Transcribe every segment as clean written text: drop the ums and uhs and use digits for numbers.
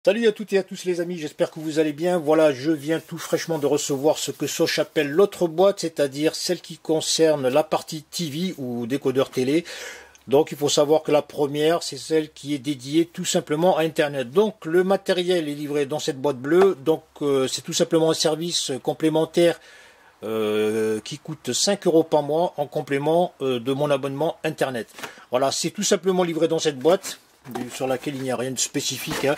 Salut à toutes et à tous les amis, j'espère que vous allez bien. Voilà, je viens tout fraîchement de recevoir ce que Soch appelle l'autre boîte, c'est-à-dire celle qui concerne la partie TV ou décodeur télé. Donc il faut savoir que la première, c'est celle qui est dédiée tout simplement à Internet. Donc le matériel est livré dans cette boîte bleue, donc c'est tout simplement un service complémentaire qui coûte 5 € par mois en complément de mon abonnement Internet. Voilà, c'est tout simplement livré dans cette boîte sur laquelle il n'y a rien de spécifique, hein.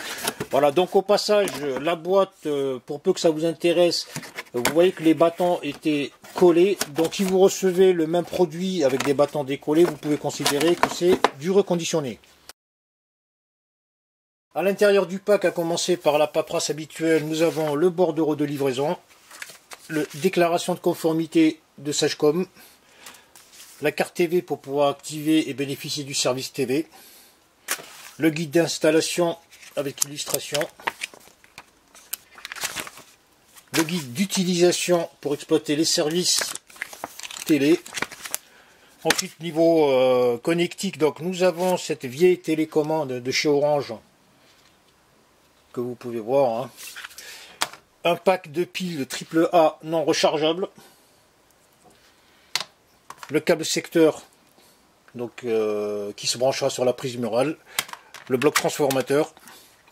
Voilà, donc au passage, la boîte, pour peu que ça vous intéresse, vous voyez que les bâtons étaient collés. Donc si vous recevez le même produit avec des bâtons décollés, vous pouvez considérer que c'est du reconditionné. À l'intérieur du pack, à commencer par la paperasse habituelle, nous avons le bordereau de livraison, la déclaration de conformité de Sagecom, la carte TV pour pouvoir activer et bénéficier du service TV, le guide d'installation avec illustration, le guide d'utilisation pour exploiter les services télé. Ensuite, niveau connectique, donc nous avons cette vieille télécommande de chez Orange que vous pouvez voir, hein. Un pack de piles AAA non rechargeables, le câble secteur donc qui se branchera sur la prise murale, le bloc transformateur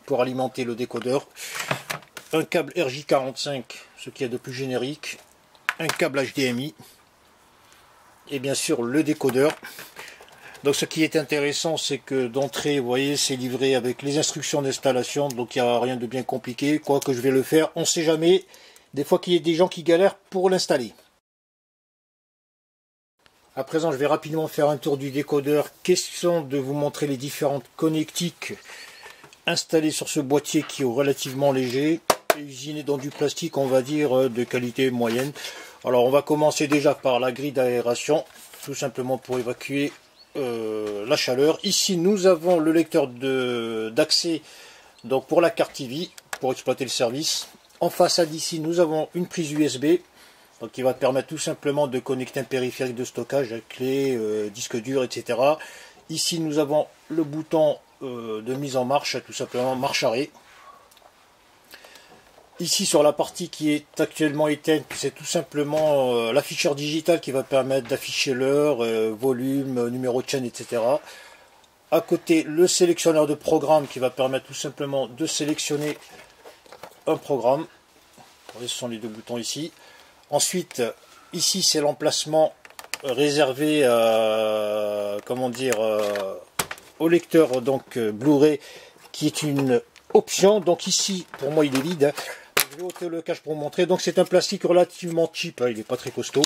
pour alimenter le décodeur, un câble RJ45, ce qui est de plus générique, un câble HDMI et bien sûr le décodeur. Donc ce qui est intéressant, c'est que d'entrée, vous voyez, c'est livré avec les instructions d'installation, donc il n'y a rien de bien compliqué, quoi que je vais le faire, on ne sait jamais, des fois qu'il y a des gens qui galèrent pour l'installer. À présent, je vais rapidement faire un tour du décodeur, question de vous montrer les différentes connectiques installées sur ce boîtier qui est relativement léger, et usiné dans du plastique, on va dire, de qualité moyenne. Alors on va commencer déjà par la grille d'aération, tout simplement pour évacuer la chaleur. Ici nous avons le lecteur d'accès donc pour la carte TV, pour exploiter le service. En façade ici nous avons une prise USB, donc qui va permettre tout simplement de connecter un périphérique de stockage, clé, disque dur, etc. Ici nous avons le bouton de mise en marche, tout simplement marche arrêt. Ici sur la partie qui est actuellement éteinte, c'est tout simplement l'afficheur digital qui va permettre d'afficher l'heure, volume, numéro de chaîne, etc. À côté, le sélectionneur de programme qui va permettre tout simplement de sélectionner un programme. Ce sont les deux boutons ici. Ensuite, ici c'est l'emplacement réservé au lecteur donc Blu-ray qui est une option. Donc ici, pour moi il est vide, hein. Je vais ôter le cache pour vous montrer. Donc c'est un plastique relativement cheap, hein, il n'est pas très costaud.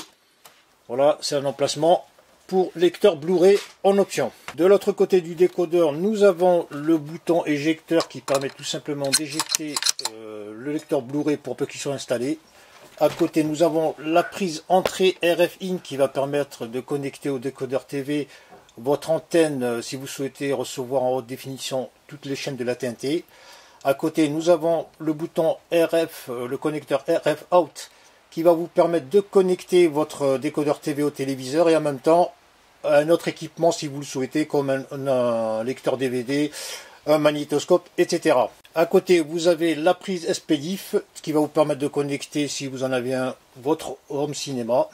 Voilà, c'est un emplacement pour lecteur Blu-ray en option. De l'autre côté du décodeur, nous avons le bouton éjecteur qui permet tout simplement d'éjecter le lecteur Blu-ray pour peu qu'il soit installé. À côté, nous avons la prise entrée RF-in qui va permettre de connecter au décodeur TV votre antenne si vous souhaitez recevoir en haute définition toutes les chaînes de la TNT. À côté, nous avons le bouton RF, le connecteur RF out qui va vous permettre de connecter votre décodeur TV au téléviseur et en même temps un autre équipement si vous le souhaitez, comme un lecteur DVD, un magnétoscope, etc. À côté, vous avez la prise SPDIF qui va vous permettre de connecter, si vous en avez un, votre home cinéma.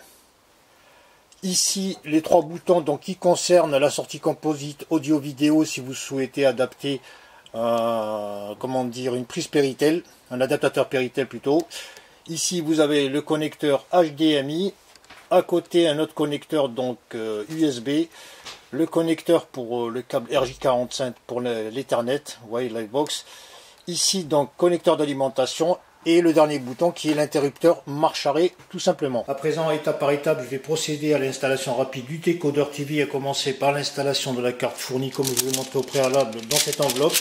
Ici, les trois boutons donc, qui concernent la sortie composite audio-vidéo si vous souhaitez adapter une prise Péritel, un adaptateur Péritel plutôt. Ici, vous avez le connecteur HDMI. À côté, un autre connecteur donc USB. Le connecteur pour le câble RJ45 pour l'Ethernet, vous voyez, Livebox. Ici, donc, connecteur d'alimentation. Et le dernier bouton qui est l'interrupteur marche arrêt, tout simplement. À présent, étape par étape, je vais procéder à l'installation rapide du décodeur TV, à commencer par l'installation de la carte fournie, comme je vous ai montré au préalable, dans cette enveloppe.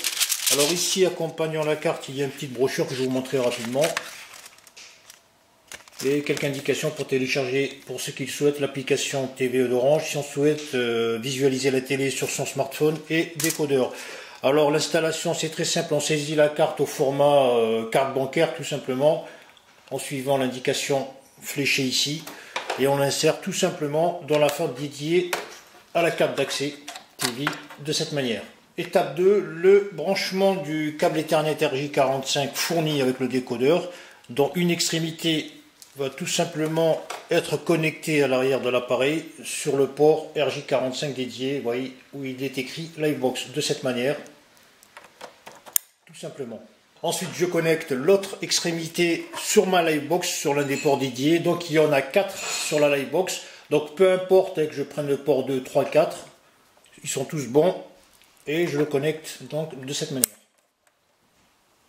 Alors ici, accompagnant la carte, il y a une petite brochure que je vais vous montrer rapidement. Et quelques indications pour télécharger, pour ceux qui le souhaitent, l'application TV d'Orange, si on souhaite visualiser la télé sur son smartphone et décodeur. Alors l'installation c'est très simple, on saisit la carte au format carte bancaire tout simplement, en suivant l'indication fléchée ici, et on l'insère tout simplement dans la porte dédiée à la carte d'accès TV de cette manière. Étape 2, le branchement du câble Ethernet RJ45 fourni avec le décodeur, dont une extrémité va tout simplement être connectée à l'arrière de l'appareil sur le port RJ45 dédié, vous voyez, où il est écrit Livebox, de cette manière, tout simplement. Ensuite, je connecte l'autre extrémité sur ma Livebox, sur l'un des ports dédiés. Donc, il y en a 4 sur la Livebox. Donc, peu importe que je prenne le port 2, 3, 4, ils sont tous bons. Et je le connecte donc de cette manière.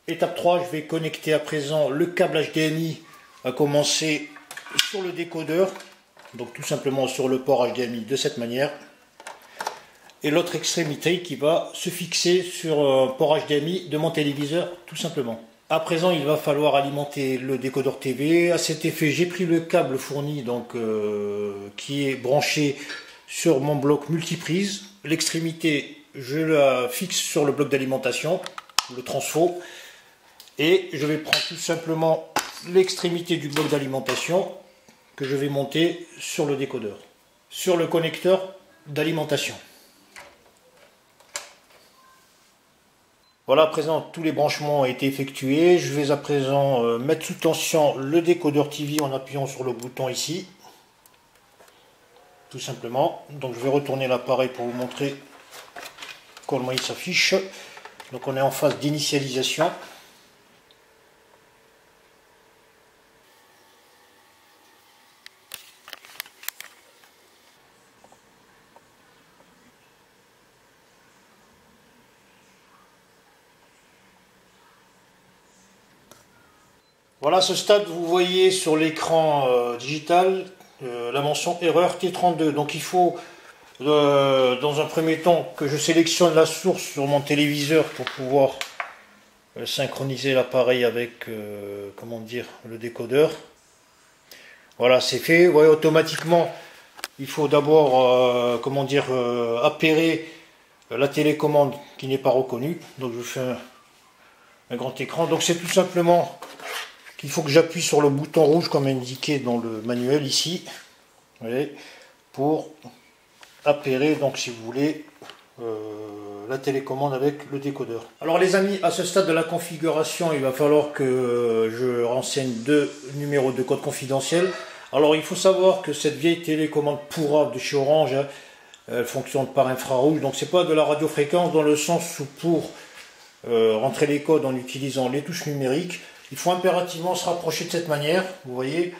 Étape 3, je vais connecter à présent le câble HDMI à commencer sur le décodeur. Donc, tout simplement sur le port HDMI de cette manière. Et l'autre extrémité qui va se fixer sur un port HDMI de mon téléviseur, tout simplement. À présent, il va falloir alimenter le décodeur TV. À cet effet, j'ai pris le câble fourni, donc qui est branché sur mon bloc multiprise. L'extrémité, je la fixe sur le bloc d'alimentation, le transfo. Et je vais prendre tout simplement l'extrémité du bloc d'alimentation que je vais monter sur le décodeur, sur le connecteur d'alimentation. Voilà, à présent, tous les branchements ont été effectués. Je vais à présent mettre sous tension le décodeur TV en appuyant sur le bouton ici. Tout simplement. Donc, je vais retourner l'appareil pour vous montrer comment il s'affiche. Donc, on est en phase d'initialisation. Voilà, à ce stade, vous voyez sur l'écran digital la mention erreur T32. Donc il faut, dans un premier temps, que je sélectionne la source sur mon téléviseur pour pouvoir synchroniser l'appareil avec, comment dire, le décodeur. Voilà, c'est fait. Vous voyez, automatiquement, il faut d'abord, comment dire, appairer la télécommande qui n'est pas reconnue. Donc je fais un grand écran. Donc c'est tout simplement... Il faut que j'appuie sur le bouton rouge comme indiqué dans le manuel ici, vous voyez, pour appairer, donc si vous voulez, la télécommande avec le décodeur. Alors les amis, à ce stade de la configuration, il va falloir que je renseigne 2 numéros de code confidentiel. Alors il faut savoir que cette vieille télécommande pourrave de chez Orange, hein, elle fonctionne par infrarouge, donc c'est pas de la radiofréquence dans le sens où pour rentrer les codes en utilisant les touches numériques, il faut impérativement se rapprocher de cette manière, vous voyez,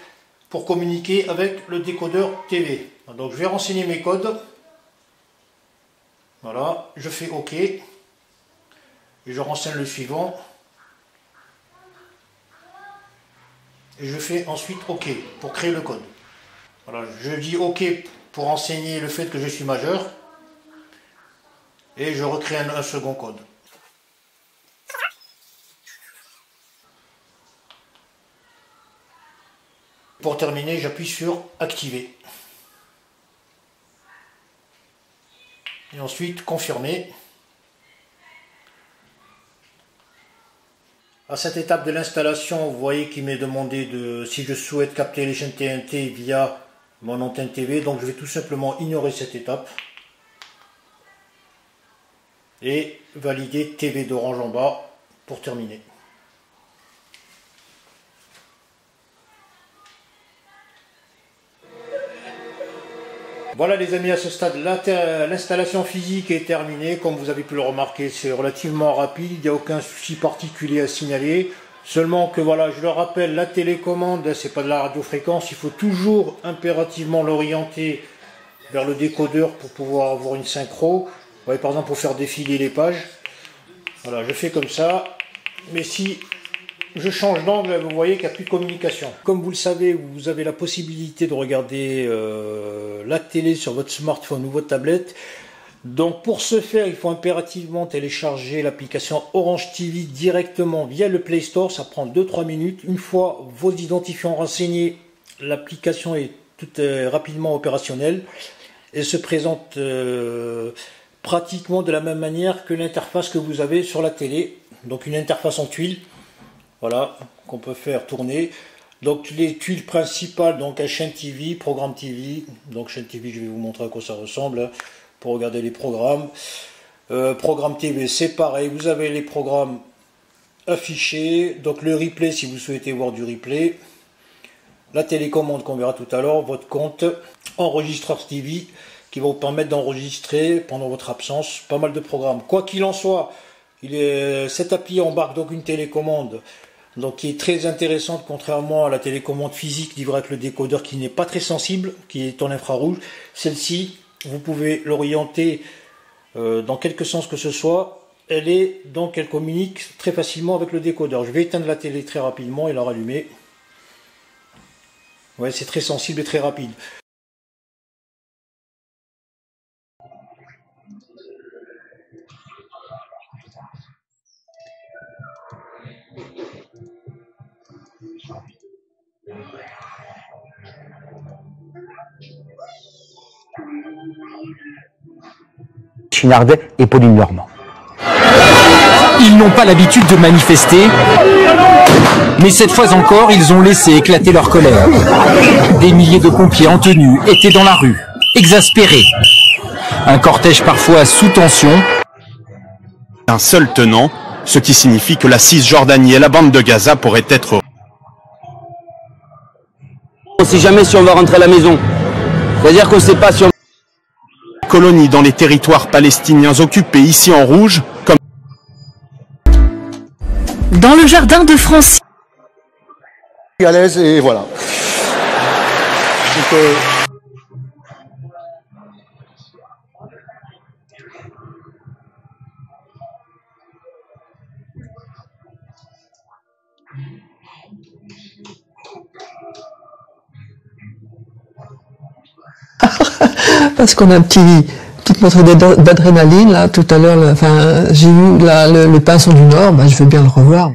pour communiquer avec le décodeur TV. Donc je vais renseigner mes codes. Voilà, je fais OK. Et je renseigne le suivant. Et je fais ensuite OK pour créer le code. Voilà, je dis OK pour renseigner le fait que je suis majeur. Et je recrée un second code. Pour terminer, j'appuie sur activer. Et ensuite confirmer. À cette étape de l'installation, vous voyez qu'il m'est demandé si je souhaite capter les chaînes TNT via mon antenne TV. Donc je vais tout simplement ignorer cette étape. Et valider TV d'Orange en bas pour terminer. Voilà les amis, à ce stade, l'installation physique est terminée. Comme vous avez pu le remarquer, c'est relativement rapide, il n'y a aucun souci particulier à signaler. Seulement que voilà, je le rappelle, la télécommande, c'est pas de la radiofréquence, il faut toujours impérativement l'orienter vers le décodeur pour pouvoir avoir une synchro. Vous voyez, par exemple, pour faire défiler les pages. Voilà, je fais comme ça. Mais si je change d'angle, vous voyez qu'il n'y a plus de communication. Comme vous le savez, vous avez la possibilité de regarder la télé sur votre smartphone ou votre tablette. Donc pour ce faire, il faut impérativement télécharger l'application Orange TV directement via le Play Store. Ça prend 2-3 minutes. Une fois vos identifiants renseignés, l'application est toute rapidement opérationnelle et se présente pratiquement de la même manière que l'interface que vous avez sur la télé. Donc une interface en tuiles. Voilà, qu'on peut faire tourner. Donc les tuiles principales, donc à chaîne TV, programme TV. Donc chaîne TV, je vais vous montrer à quoi ça ressemble, hein, pour regarder les programmes. Programme TV, c'est pareil, vous avez les programmes affichés, donc le replay si vous souhaitez voir du replay, la télécommande qu'on verra tout à l'heure, votre compte, enregistreur TV qui va vous permettre d'enregistrer pendant votre absence pas mal de programmes. Quoi qu'il en soit, cette appli embarque donc une télécommande donc qui est très intéressante, contrairement à la télécommande physique livrée avec le décodeur qui n'est pas très sensible, qui est en infrarouge. Celle-ci, vous pouvez l'orienter dans quelque sens que ce soit, elle communique très facilement avec le décodeur. Je vais éteindre la télé très rapidement et la rallumer. Ouais, c'est très sensible et très rapide. Chinardet et Pauline Normand. Ils n'ont pas l'habitude de manifester, mais cette fois encore, ils ont laissé éclater leur colère. Des milliers de pompiers en tenue étaient dans la rue, exaspérés. Un cortège parfois sous tension. Un seul tenant, ce qui signifie que la Cisjordanie et la bande de Gaza pourraient être... On ne sait jamais si on va rentrer à la maison. C'est-à-dire qu'on ne sait pas si on... Colonies dans les territoires palestiniens occupés ici en rouge, comme... Dans le jardin de Francine. À l'aise et voilà. Donc, Parce qu'on a petite montée d'adrénaline là tout à l'heure. Enfin, j'ai vu le pinceau du Nord. Je veux bien le revoir.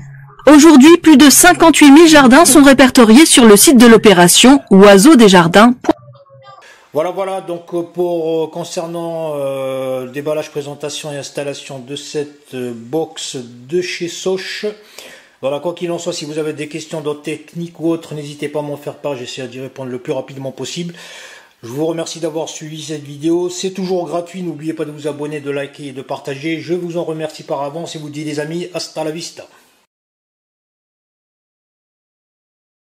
Aujourd'hui, plus de 58 000 jardins sont répertoriés sur le site de l'opération Oiseaux des Jardins. Voilà, donc concernant déballage, présentation et installation de cette box de chez Soch. Voilà, quoi qu'il en soit, si vous avez des questions d'autres techniques ou autres, n'hésitez pas à m'en faire part, j'essaierai d'y répondre le plus rapidement possible. Je vous remercie d'avoir suivi cette vidéo, c'est toujours gratuit, n'oubliez pas de vous abonner, de liker et de partager. Je vous en remercie par avance et vous dis les amis, hasta la vista.